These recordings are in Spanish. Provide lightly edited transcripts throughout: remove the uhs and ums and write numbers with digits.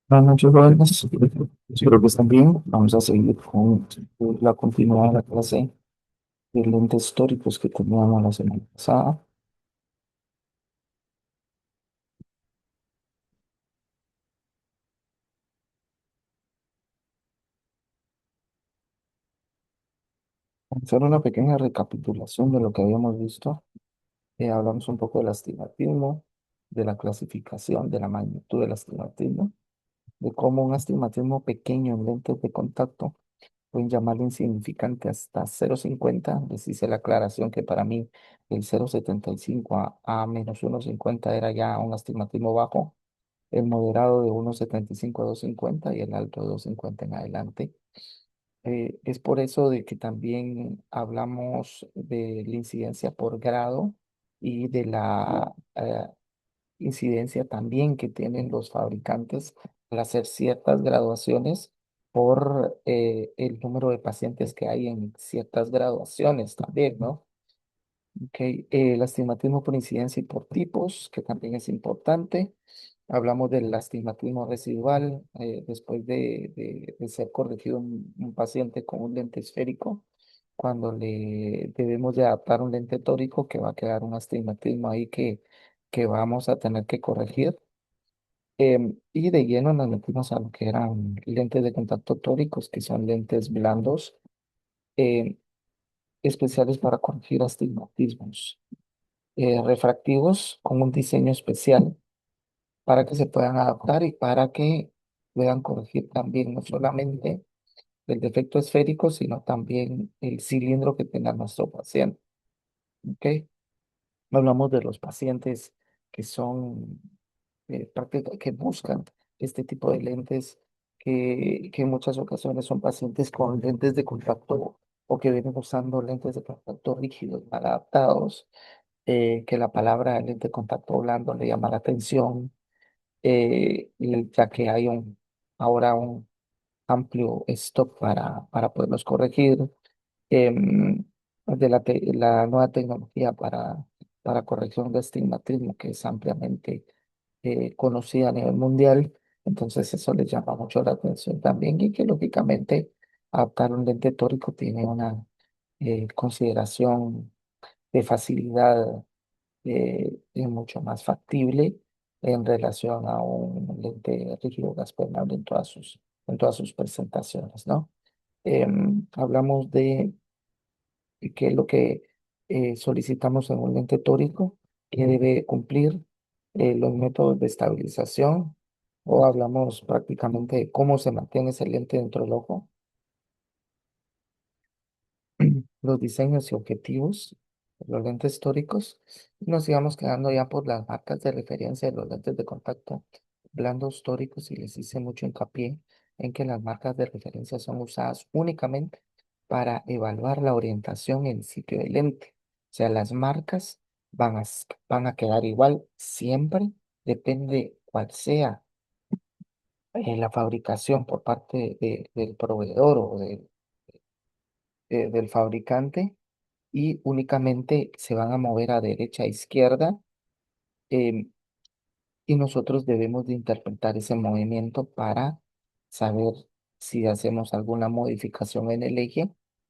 Buenas noches, jóvenes. Espero que estén bien. Vamos a seguir con la continuidad de la clase de lentes históricos que teníamos la semana pasada. Vamos a hacer una pequeña recapitulación de lo que habíamos visto. Hablamos un poco del astigmatismo, de la clasificación, de la magnitud del astigmatismo, de cómo un astigmatismo pequeño en lentes de contacto pueden llamarlo insignificante hasta 0,50. Les hice la aclaración que para mí el 0,75 a menos 1,50 era ya un astigmatismo bajo, el moderado de 1,75 a 2,50 y el alto de 2,50 en adelante. Es por eso de que también hablamos de la incidencia por grado y de la incidencia también que tienen los fabricantes al hacer ciertas graduaciones por el número de pacientes que hay en ciertas graduaciones también, ¿no? Ok, el astigmatismo por incidencia y por tipos, que también es importante. Hablamos del astigmatismo residual después de ser corregido un paciente con un lente esférico, cuando le debemos de adaptar un lente tórico que va a quedar un astigmatismo ahí que vamos a tener que corregir. Y de lleno nos metimos a lo que eran lentes de contacto tóricos, que son lentes blandos, em, especiales para corregir astigmatismos refractivos con un diseño especial para que se puedan adaptar y para que puedan corregir también no solamente el defecto esférico, sino también el cilindro que tenga nuestro paciente. ¿Ok? Hablamos de los pacientes que son que buscan este tipo de lentes, que en muchas ocasiones son pacientes con lentes de contacto o que vienen usando lentes de contacto rígidos, mal adaptados, que la palabra lente de contacto blando le llama la atención, y ya que hay ahora un amplio stock para poderlos corregir, em, de la nueva tecnología para corrección de astigmatismo, que es ampliamente conocida a nivel mundial. Entonces eso les llama mucho la atención también y que lógicamente adaptar un lente tórico tiene una consideración de facilidad es mucho más factible en relación a un lente rígido gas permeable en todas sus presentaciones, ¿no? Hablamos de qué es lo que solicitamos en un lente tórico, que debe cumplir los métodos de estabilización, o hablamos prácticamente de cómo se mantiene ese lente dentro del ojo, los diseños y objetivos de los lentes históricos, y nos íbamos quedando ya por las marcas de referencia de los lentes de contacto blandos históricos, y les hice mucho hincapié en que las marcas de referencia son usadas únicamente para evaluar la orientación en sitio del lente. O sea, las marcas van a quedar igual siempre, depende cuál sea la fabricación por parte del proveedor o del fabricante, y únicamente se van a mover a derecha a izquierda, em, y nosotros debemos de interpretar ese movimiento para saber si hacemos alguna modificación en el eje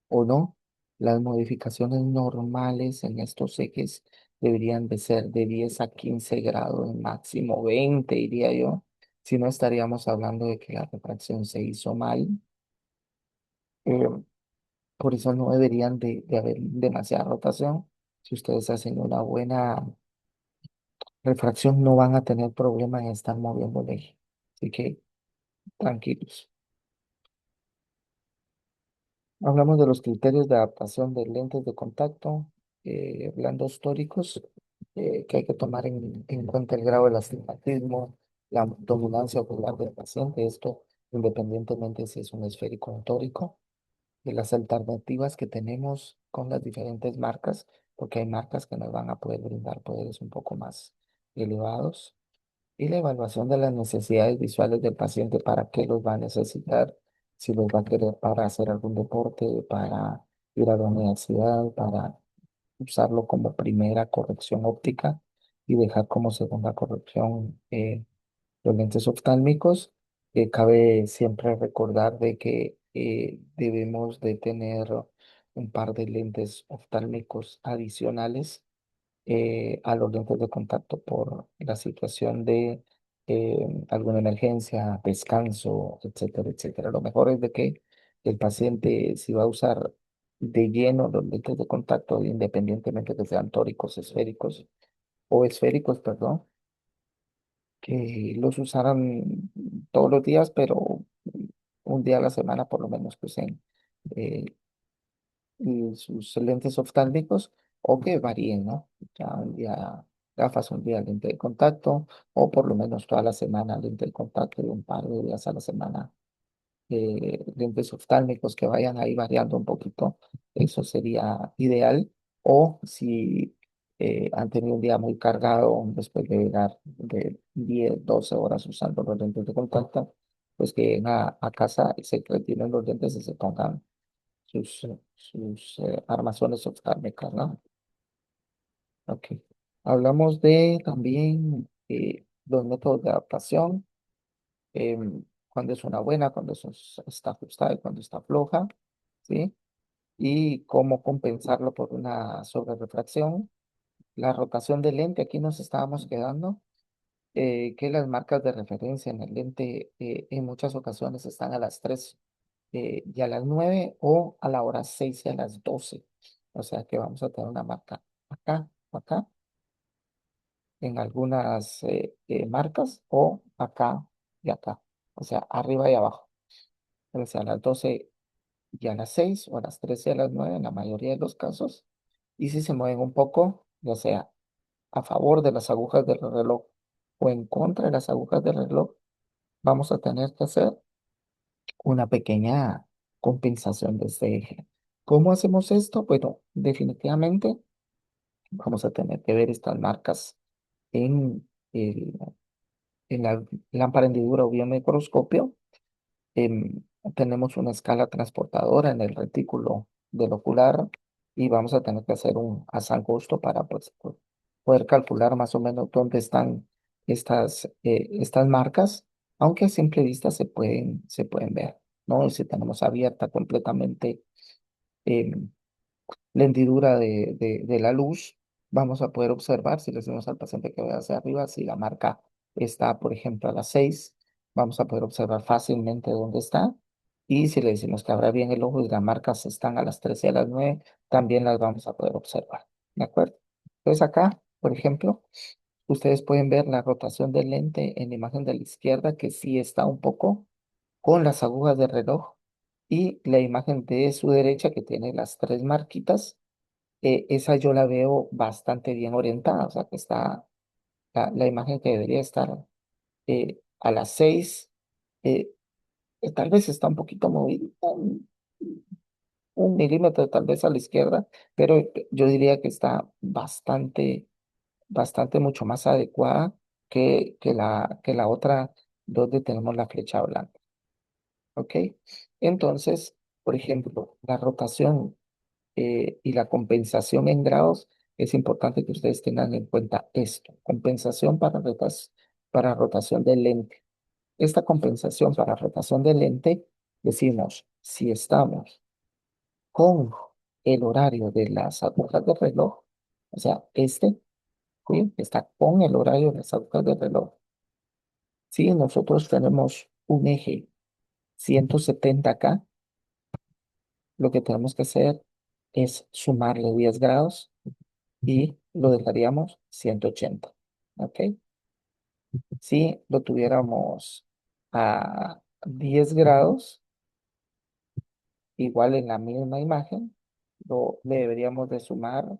o no. Las modificaciones normales en estos ejes deberían de ser de 10 a 15 grados, máximo 20, diría yo. Si no, estaríamos hablando de que la refracción se hizo mal. em, por eso no deberían de haber demasiada rotación. Si ustedes hacen una buena refracción, no van a tener problema en estar moviendo el eje. Así que tranquilos. Hablamos de los criterios de adaptación de lentes de contacto blandos tóricos, que hay que tomar en cuenta el grado del astigmatismo, la dominancia ocular del paciente, esto independientemente si es un esférico o un tórico, de las alternativas que tenemos con las diferentes marcas, porque hay marcas que nos van a poder brindar poderes un poco más elevados, y la evaluación de las necesidades visuales del paciente, para qué los va a necesitar, si los va a querer para hacer algún deporte, para ir a la universidad, para usarlo como primera corrección óptica y dejar como segunda corrección los lentes oftálmicos. Cabe siempre recordar de que debemos de tener un par de lentes oftálmicos adicionales a los lentes de contacto por la situación de alguna emergencia, descanso, etcétera, etcétera. Lo mejor es de que el paciente, si va a usar de lleno los lentes de contacto, independientemente que sean tóricos, esféricos o esféricos, perdón, que los usaran todos los días, pero un día a la semana por lo menos que usen eh, sus lentes oftálmicos o que varíen, ¿no? Ya un día gafas, un día lente de contacto o por lo menos toda la semana lente de contacto y un par de días a la semana lentes oftálmicos que vayan ahí variando un poquito. Eso sería ideal. O si han tenido un día muy cargado después de llegar de 10 12 horas usando los lentes de contacto, pues que lleguen a casa y se retiren los lentes y se pongan sus armazones oftálmicas, ¿no? Ok. Hablamos de también los métodos de adaptación, cuando es una buena, cuando está ajustada y cuando está floja, ¿sí? Y cómo compensarlo por una sobrerefracción. La rotación del lente, aquí nos estábamos quedando, que las marcas de referencia en el lente en muchas ocasiones están a las 3 y a las 9 o a la hora 6 y a las 12. O sea que vamos a tener una marca acá o acá en algunas marcas o acá y acá. O sea, arriba y abajo. O sea, a las 12 y a las 6 o a las 13 y a las 9 en la mayoría de los casos. Y si se mueven un poco, ya sea a favor de las agujas del reloj o en contra de las agujas del reloj, vamos a tener que hacer una pequeña compensación de este eje. ¿Cómo hacemos esto? Bueno, definitivamente vamos a tener que ver estas marcas en, en la lámpara hendidura o biomicroscopio. em, Tenemos una escala transportadora en el retículo del ocular y vamos a tener que hacer un haz angosto para pues, poder calcular más o menos dónde están estas marcas, aunque a simple vista se pueden ver, ¿no? Y si tenemos abierta completamente em, la hendidura de la luz, vamos a poder observar, si le decimos al paciente que vea hacia arriba, si la marca está, por ejemplo, a las 6, vamos a poder observar fácilmente dónde está. Y si le decimos que abra bien el ojo y las marcas están a las 3 y a las 9, también las vamos a poder observar. ¿De acuerdo? Entonces acá, por ejemplo, ustedes pueden ver la rotación del lente en la imagen de la izquierda, que sí está un poco con las agujas del reloj, y la imagen de su derecha, que tiene las tres marquitas, esa yo la veo bastante bien orientada, o sea que está la imagen que debería estar a las 6, eh, tal vez está un poquito movida, un milímetro tal vez a la izquierda, pero yo diría que está bastante mucho más adecuada que la otra donde tenemos la flecha blanca, ¿ok? Entonces, por ejemplo, la rotación y la compensación en grados, es importante que ustedes tengan en cuenta esto. Compensación para rotación del lente. Esta compensación para rotación del lente, decimos, si estamos con el horario de las agujas del reloj, o sea, ¿sí? Está con el horario de las agujas del reloj. Si nosotros tenemos un eje 170 acá, lo que tenemos que hacer es sumarle 10 grados y lo dejaríamos 180. ¿Ok? Si lo tuviéramos a 10 grados, igual en la misma imagen, le deberíamos de sumar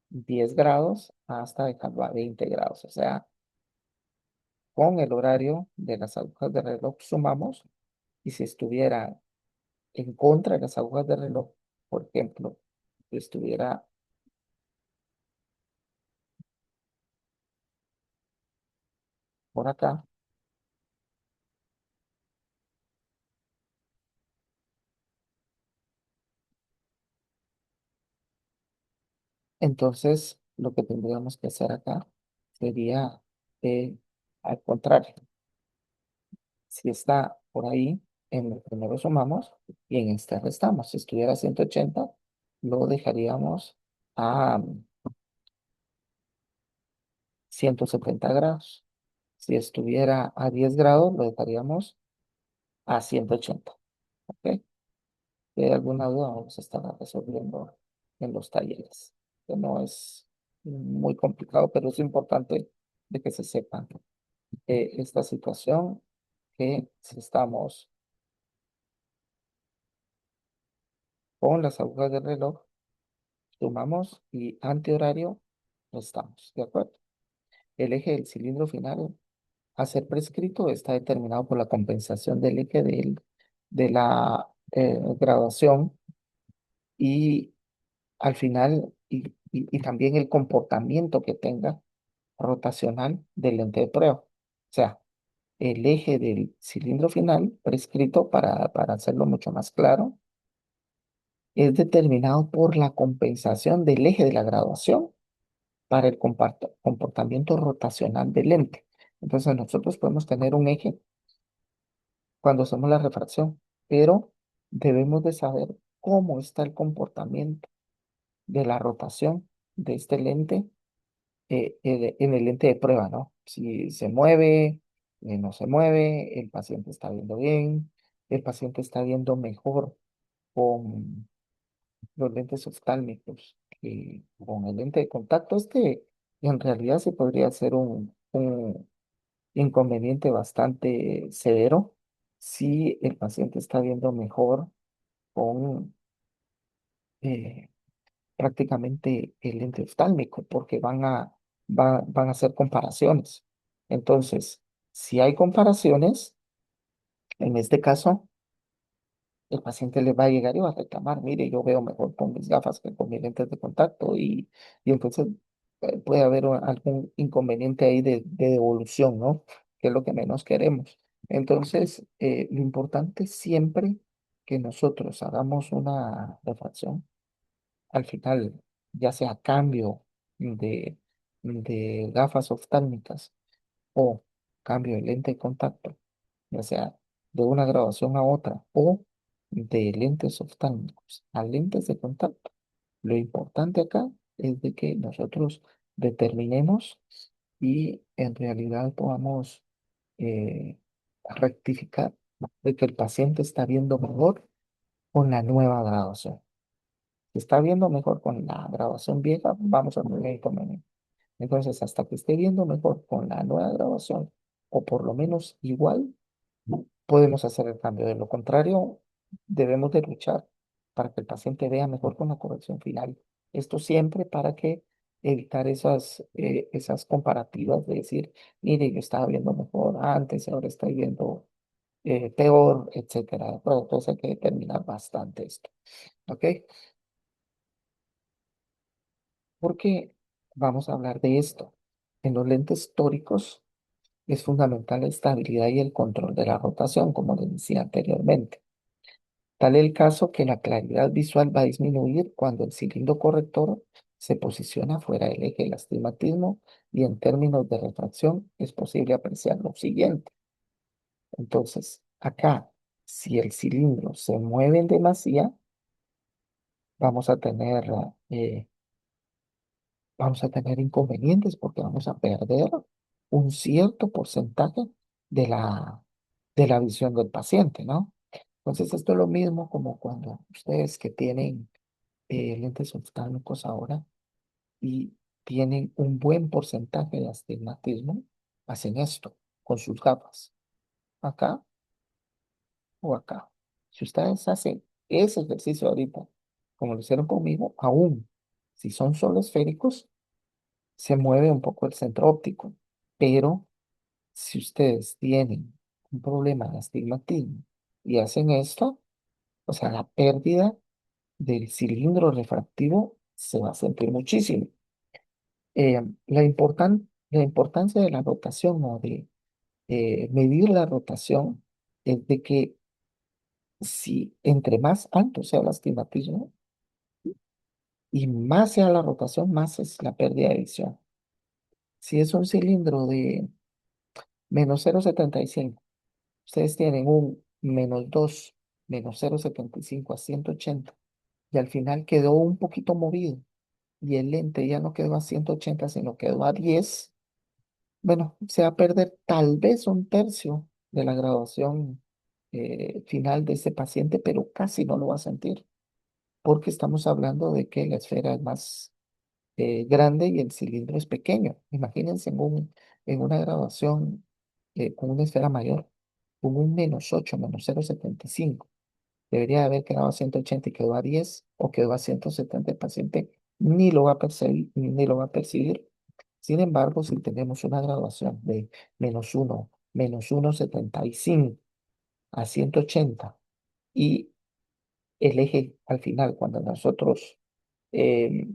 10 grados hasta dejarlo a 20 grados. O sea, con el horario de las agujas de reloj sumamos, y si estuviera en contra de las agujas de reloj, por ejemplo, si estuviera por acá, entonces lo que tendríamos que hacer acá sería al contrario. Si está por ahí, en el primero sumamos y en este restamos. Si estuviera a 180 lo dejaríamos a 170 grados. Si estuviera a 10 grados, lo dejaríamos a 180. ¿Ok? Si hay alguna duda, vamos a estar resolviendo en los talleres, que no es muy complicado, pero es importante de que se sepan esta situación, que si estamos con las agujas del reloj, sumamos y antihorario, restamos, ¿de acuerdo? El eje del cilindro final a ser prescrito está determinado por la compensación del eje de la graduación y al final, y también el comportamiento que tenga rotacional del lente de prueba. O sea, el eje del cilindro final prescrito, para hacerlo mucho más claro, es determinado por la compensación del eje de la graduación para el comportamiento rotacional del lente. Entonces nosotros podemos tener un eje cuando hacemos la refracción, pero debemos de saber cómo está el comportamiento de la rotación de este lente en el lente de prueba, ¿no? Si se mueve, no se mueve, el paciente está viendo bien, el paciente está viendo mejor con los lentes oftálmicos que con el lente de contacto. Este en realidad se podría ser un inconveniente bastante severo si el paciente está viendo mejor con eh, prácticamente el lente oftálmico, porque van a hacer comparaciones. Entonces, si hay comparaciones, en este caso, el paciente le va a llegar y va a reclamar, mire, yo veo mejor con mis gafas que con mis lentes de contacto y entonces puede haber algún inconveniente ahí de devolución, ¿no? Que es lo que menos queremos. Entonces, lo importante es siempre que nosotros hagamos una refracción al final, ya sea cambio de, de gafas oftálmicas o cambio de lente de contacto, ya sea de una graduación a otra o de lentes oftálmicos a lentes de contacto. Lo importante acá es de que nosotros determinemos y en realidad podamos eh, rectificar de que el paciente está viendo mejor con la nueva graduación. Si está viendo mejor con la grabación vieja, vamos a tener inconveniente. Entonces, hasta que esté viendo mejor con la nueva grabación, o por lo menos igual, podemos hacer el cambio. De lo contrario, debemos de luchar para que el paciente vea mejor con la corrección final. Esto siempre para que evitar esas comparativas de decir, mire, yo estaba viendo mejor antes y ahora estoy viendo peor, etcétera. Bueno, entonces hay que determinar bastante esto. ¿Ok? Porque vamos a hablar de esto. En los lentes tóricos es fundamental la estabilidad y el control de la rotación, como les decía anteriormente. Tal el caso que la claridad visual va a disminuir cuando el cilindro corrector se posiciona fuera del eje del astigmatismo y en términos de refracción es posible apreciar lo siguiente. Entonces, acá, si el cilindro se mueve en demasía, vamos a tener eh, vamos a tener inconvenientes porque vamos a perder un cierto porcentaje de de la visión del paciente, ¿no? Entonces, esto es lo mismo como cuando ustedes que tienen lentes oftálmicos ahora y tienen un buen porcentaje de astigmatismo, hacen esto con sus gafas, acá o acá. Si ustedes hacen ese ejercicio ahorita, como lo hicieron conmigo, aún si son solo esféricos, se mueve un poco el centro óptico, pero si ustedes tienen un problema de astigmatismo y hacen esto, o sea, la pérdida del cilindro refractivo se va a sentir muchísimo. La importancia de la rotación o de medir la rotación es de que si entre más alto sea el astigmatismo y más sea la rotación, más es la pérdida de visión. Si es un cilindro de -0,75, ustedes tienen un -2, -0,75 a 180, y al final quedó un poquito movido, y el lente ya no quedó a 180, sino quedó a 10, bueno, se va a perder tal vez un tercio de la graduación final de ese paciente, pero casi no lo va a sentir, porque estamos hablando de que la esfera es más grande y el cilindro es pequeño. Imagínense en una graduación con una esfera mayor, con un -8, -0,75. Debería haber quedado a 180 y quedó a 10 o quedó a 170. El paciente ni lo va a percibir, ni lo va a percibir. Sin embargo, si tenemos una graduación de -1, -1,75 a 180 y el eje al final, cuando nosotros eh,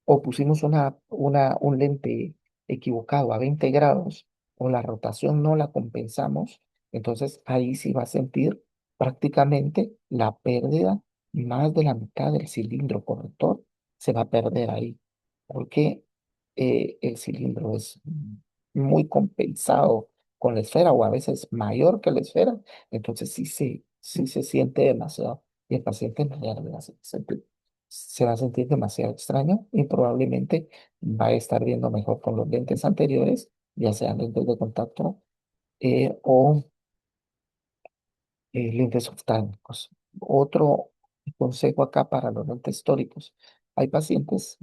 o pusimos un lente equivocado a 20 grados o la rotación no la compensamos, entonces ahí sí va a sentir prácticamente la pérdida. Más de la mitad del cilindro corrector se va a perder ahí, porque el cilindro es muy compensado con la esfera o a veces mayor que la esfera, entonces sí se siente demasiado y el paciente en realidad se va a sentir demasiado extraño y probablemente va a estar viendo mejor con los lentes anteriores, ya sean lentes de contacto o lentes oftálmicos. Otro consejo acá para los lentes históricos. Hay pacientes,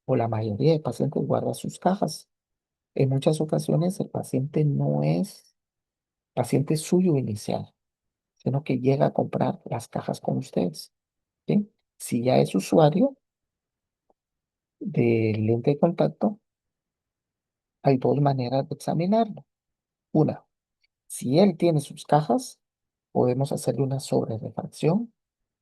o la mayoría de pacientes guarda sus cajas. En muchas ocasiones el paciente no es paciente suyo inicial, sino que llega a comprar las cajas con ustedes. ¿Sí? Si ya es usuario de lente de contacto, hay dos maneras de examinarlo. Una, si él tiene sus cajas, podemos hacerle una sobrerefracción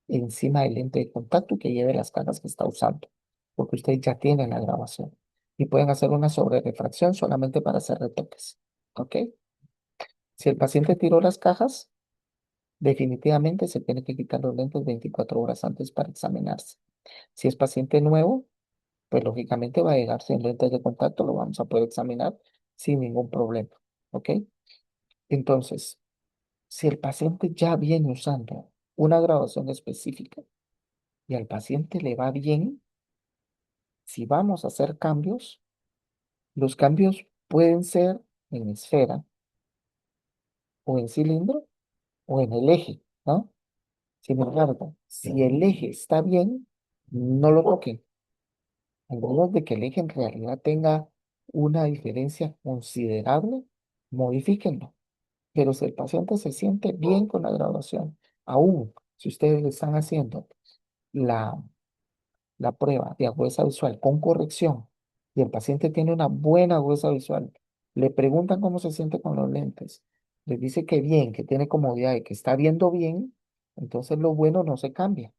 encima del lente de contacto que lleve las cajas que está usando, porque usted ya tiene la grabación. Y pueden hacer una sobrerefracción solamente para hacer retoques. ¿Ok? Si el paciente tiró las cajas, definitivamente se tiene que quitar los lentes 24 horas antes para examinarse. Si es paciente nuevo, pues lógicamente va a llegar sin lentes de contacto, lo vamos a poder examinar sin ningún problema. ¿Ok? Entonces, si el paciente ya viene usando una graduación específica y al paciente le va bien, si vamos a hacer cambios, los cambios pueden ser en esfera o en cilindro o en el eje, ¿no? Sin embargo, si el eje está bien, no lo toquen, al menos de que el eje en realidad tenga una diferencia considerable, modifíquenlo. Pero si el paciente se siente bien con la graduación, aún si ustedes le están haciendo la, la prueba de agudeza visual con corrección y el paciente tiene una buena agudeza visual, le preguntan cómo se siente con los lentes, les dice que bien, que tiene comodidad y que está viendo bien, entonces lo bueno no se cambia.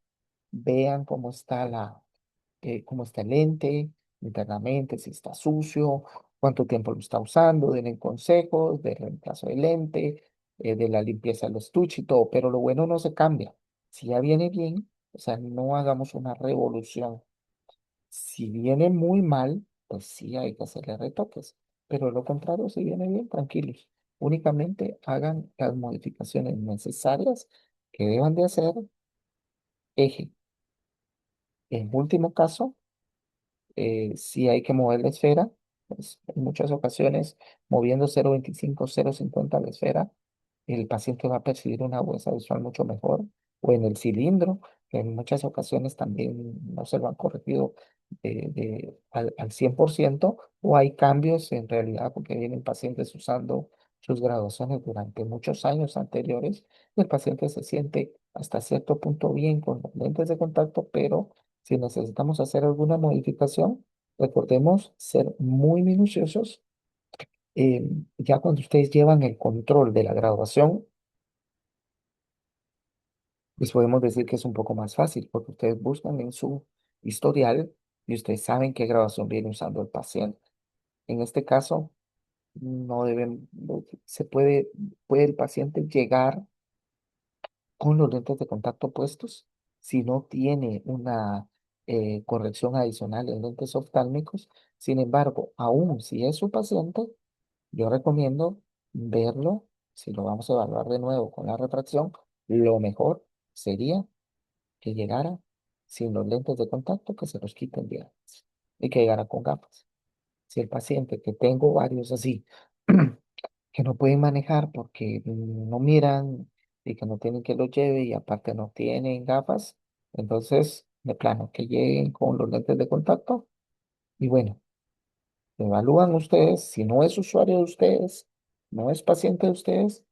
Vean cómo está el lente internamente, si está sucio, cuánto tiempo lo está usando, denle consejos de reemplazo de lente, de la limpieza del estuche y todo, pero lo bueno no se cambia. Si ya viene bien, o sea, no hagamos una revolución. Si viene muy mal, pues sí hay que hacerle retoques, pero de lo contrario, si viene bien, tranquilos. Únicamente hagan las modificaciones necesarias que deban de hacer. Eje. En último caso, si hay que mover la esfera, pues en muchas ocasiones moviendo 0,25, 0,50 la esfera, el paciente va a percibir una huesa visual mucho mejor, o en el cilindro, que en muchas ocasiones también no se lo han corregido al 100%, o hay cambios en realidad porque vienen pacientes usando sus graduaciones durante muchos años anteriores, y el paciente se siente hasta cierto punto bien con los lentes de contacto, pero si necesitamos hacer alguna modificación, recordemos ser muy minuciosos. eh, ya cuando ustedes llevan el control de la graduación, pues podemos decir que es un poco más fácil, porque ustedes buscan en su historial y ustedes saben qué graduación viene usando el paciente. En este caso, no deben, puede el paciente llegar con los lentes de contacto puestos si no tiene una corrección adicional en lentes oftálmicos. Sin embargo, aún si es su paciente, yo recomiendo verlo, si lo vamos a evaluar de nuevo con la refracción, Lo mejor sería que llegara sin los lentes de contacto, que se los quiten bien y que llegara con gafas. Si el paciente, que tengo varios así, que no pueden manejar porque no miran y que no tienen que lo lleve y aparte no tienen gafas, entonces, de plano, que lleguen con los lentes de contacto y bueno, evalúan ustedes, si no es usuario de ustedes, no es paciente de ustedes,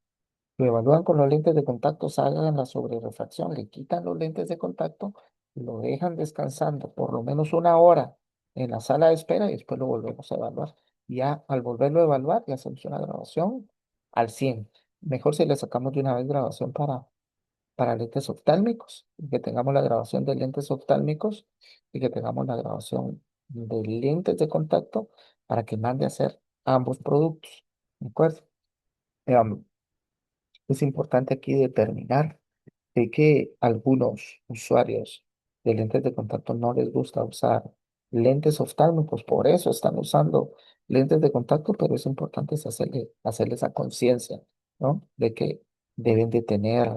lo evalúan con los lentes de contacto, hagan la sobrerefracción, le quitan los lentes de contacto, lo dejan descansando por lo menos una hora en la sala de espera y después lo volvemos a evaluar. Ya al volverlo a evaluar, ya hacemos una grabación al 100. Mejor si le sacamos de una vez grabación para lentes oftálmicos, y que tengamos la grabación de lentes oftálmicos y que tengamos la grabación de lentes de contacto para que mande a hacer ambos productos. ¿De acuerdo? Veamos. Es importante aquí determinar de que algunos usuarios de lentes de contacto no les gusta usar lentes oftálmicos, por eso están usando lentes de contacto, pero es importante es hacerle esa conciencia, ¿no? De que deben de tener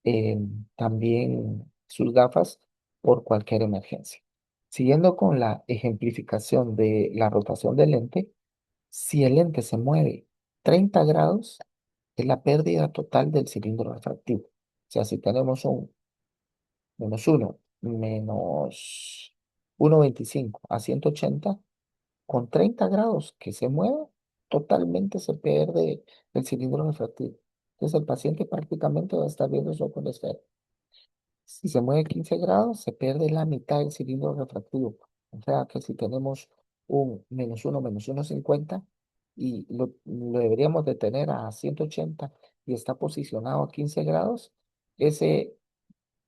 eh, también sus gafas por cualquier emergencia. Siguiendo con la ejemplificación de la rotación del lente, si el lente se mueve 30 grados, es la pérdida total del cilindro refractivo. O sea, si tenemos un -1, -1,25 a 180, con 30 grados que se mueva, totalmente se pierde el cilindro refractivo. Entonces el paciente prácticamente va a estar viendo eso con esfera. Si se mueve 15 grados, se pierde la mitad del cilindro refractivo. O sea que si tenemos un -1, -1,50 y lo deberíamos de tener a 180 y está posicionado a 15 grados, ese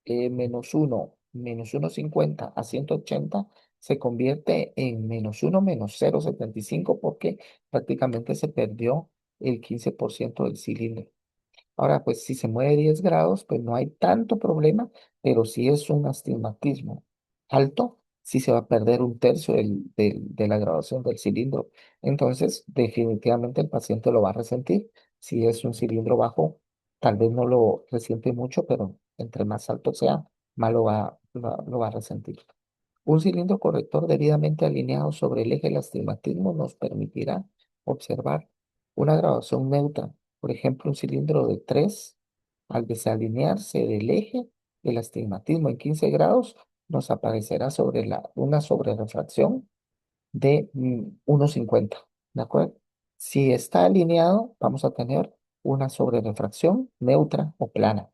-1, -1,50 a 180 se convierte en -1, -0,75 porque prácticamente se perdió el 15% del cilindro. Ahora, pues si se mueve 10 grados, pues no hay tanto problema, pero si es un astigmatismo alto, sí se va a perder un tercio de la graduación del cilindro. Entonces, definitivamente el paciente lo va a resentir. Si es un cilindro bajo, tal vez no lo resiente mucho, pero entre más alto sea, más lo va a resentir. Un cilindro corrector debidamente alineado sobre el eje del astigmatismo nos permitirá observar una graduación neutra. Por ejemplo, un cilindro de 3, al desalinearse del eje del astigmatismo en 15 grados, nos aparecerá sobre una sobrerefracción de 1,50. ¿De acuerdo? Si está alineado, vamos a tener una sobrerefracción neutra o plana,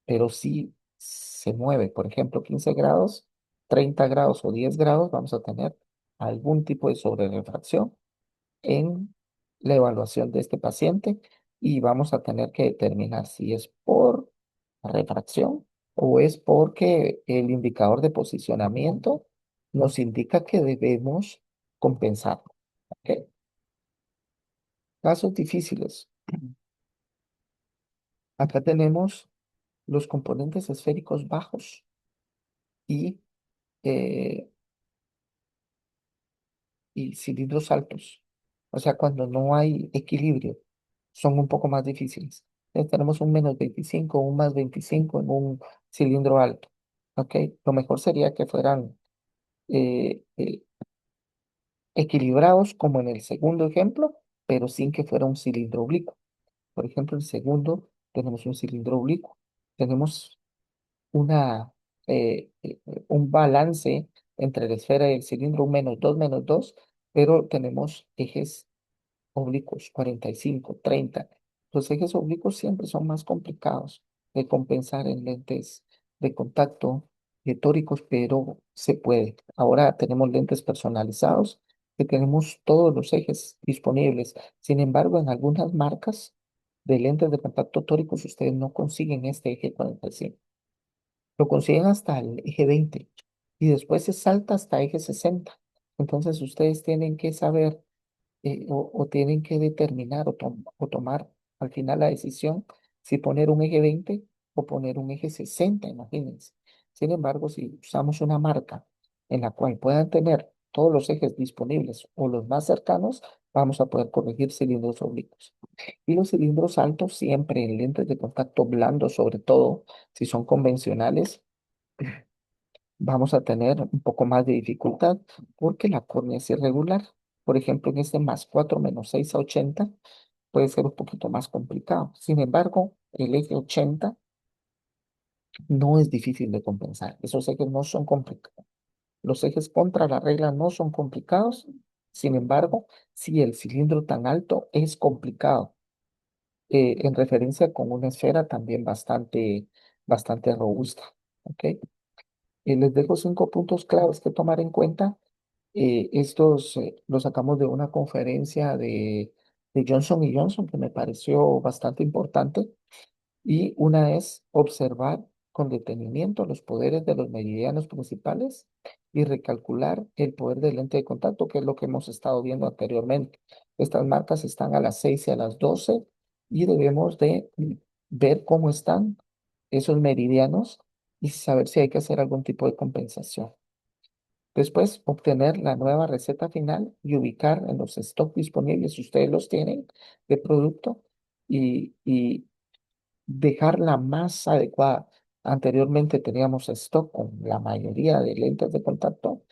pero si se mueve, por ejemplo, 15 grados, 30 grados o 10 grados, vamos a tener algún tipo de sobrerefracción en la evaluación de este paciente y vamos a tener que determinar si es por refracción o es porque el indicador de posicionamiento nos indica que debemos compensar. ¿Ok? Casos difíciles. Acá tenemos los componentes esféricos bajos y eh, cilindros altos. O sea, cuando no hay equilibrio, son un poco más difíciles. Tenemos un -25, un +25 en un cilindro alto. ¿Ok? Lo mejor sería que fueran eh, eh, equilibrados como en el segundo ejemplo, pero sin que fuera un cilindro oblicuo. Por ejemplo, en el segundo tenemos un cilindro oblicuo. Tenemos una, un balance entre la esfera y el cilindro, un -2, -2, pero tenemos ejes oblicuos, 45, 30. Los ejes oblicuos siempre son más complicados de compensar en lentes de contacto tóricos, pero se puede. Ahora tenemos lentes personalizados que tenemos todos los ejes disponibles. Sin embargo, en algunas marcas de lentes de contacto tóricos ustedes no consiguen este eje 45. Lo consiguen hasta el eje 20 y después se salta hasta eje 60. Entonces ustedes tienen que saber o tienen que determinar o tomar al final la decisión si poner un eje 20 o poner un eje 60, imagínense. Sin embargo, si usamos una marca en la cual puedan tener todos los ejes disponibles o los más cercanos, vamos a poder corregir cilindros oblicuos. Y los cilindros altos siempre en lentes de contacto blando, sobre todo si son convencionales, vamos a tener un poco más de dificultad porque la córnea es irregular. Por ejemplo, en este +4 -6 a 80 puede ser un poquito más complicado. Sin embargo, el eje 80 no es difícil de compensar. Esos ejes no son complicados. Los ejes contra la regla no son complicados. Sin embargo, si el cilindro tan alto es complicado, en referencia con una esfera también bastante robusta. ¿Ok? Les dejo 5 puntos claves que tomar en cuenta. Estos los sacamos de una conferencia de Johnson y Johnson que me pareció bastante importante. Y una es observar con detenimiento los poderes de los meridianos principales y recalcular el poder del lente de contacto, que es lo que hemos estado viendo anteriormente. Estas marcas están a las 6 y a las 12 y debemos de ver cómo están esos meridianos y saber si hay que hacer algún tipo de compensación. Después, obtener la nueva receta final y ubicar en los stocks disponibles, si ustedes los tienen, de producto y dejar la más adecuada. Anteriormente teníamos stock con la mayoría de lentes de contacto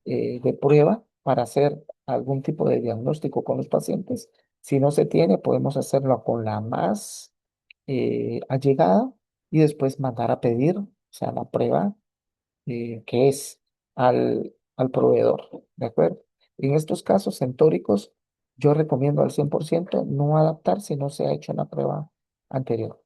de prueba para hacer algún tipo de diagnóstico con los pacientes. Si no se tiene, podemos hacerlo con la más allegada y después mandar a pedir, o sea, la prueba que es al proveedor, ¿de acuerdo? En estos casos centóricos, yo recomiendo al 100% no adaptar si no se ha hecho una prueba anterior,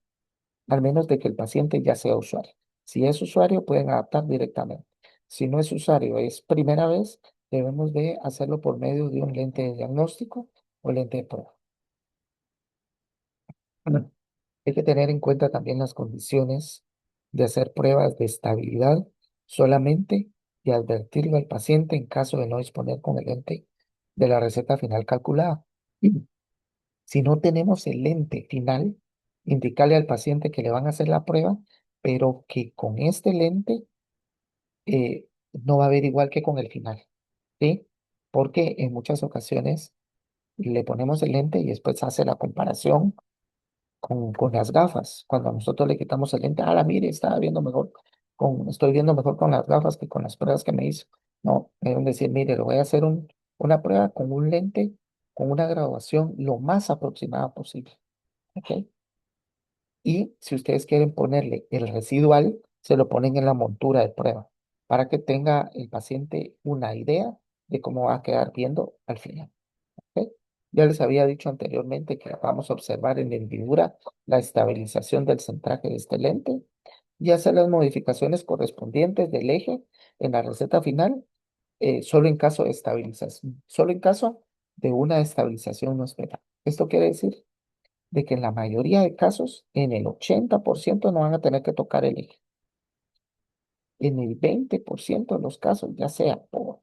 al menos de que el paciente ya sea usuario. Si es usuario, pueden adaptar directamente. Si no es usuario, es primera vez, debemos de hacerlo por medio de un lente de diagnóstico o lente de prueba. Bueno, hay que tener en cuenta también las condiciones de hacer pruebas de estabilidad solamente y advertirlo al paciente en caso de no disponer con el lente de la receta final calculada. Si no tenemos el lente final, indicarle al paciente que le van a hacer la prueba, pero que con este lente no va a ver igual que con el final, ¿sí? Porque en muchas ocasiones le ponemos el lente y después hace la comparación con las gafas. Cuando nosotros le quitamos el lente, mire, estaba viendo mejor estoy viendo mejor con las gafas que con las pruebas que me hizo. No, deben decir, mire, le voy a hacer una prueba con un lente, con una graduación lo más aproximada posible. ¿Ok? Y si ustedes quieren ponerle el residual, se lo ponen en la montura de prueba para que tenga el paciente una idea de cómo va a quedar viendo al final. ¿Ok? Ya les había dicho anteriormente que vamos a observar en la hendidura la estabilización del centraje de este lente y hacer las modificaciones correspondientes del eje en la receta final, solo en caso de estabilización, solo en caso de una estabilización no esperada. Esto quiere decir de que en la mayoría de casos, en el 80% no van a tener que tocar el eje. En el 20% de los casos, ya sea por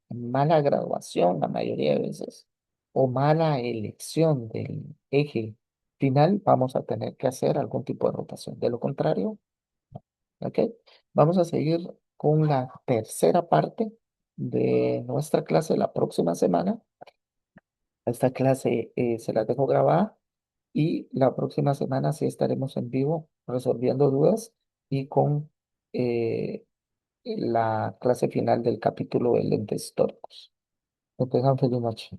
mala graduación, la mayoría de veces, o mala elección del eje final, vamos a tener que hacer algún tipo de rotación. De lo contrario, ¿ok? Vamos a seguir con la tercera parte de nuestra clase la próxima semana. Esta clase se la dejo grabada y la próxima semana sí estaremos en vivo resolviendo dudas y con eh, la clase final del capítulo de lentes tóricos. Que tengan feliz noche.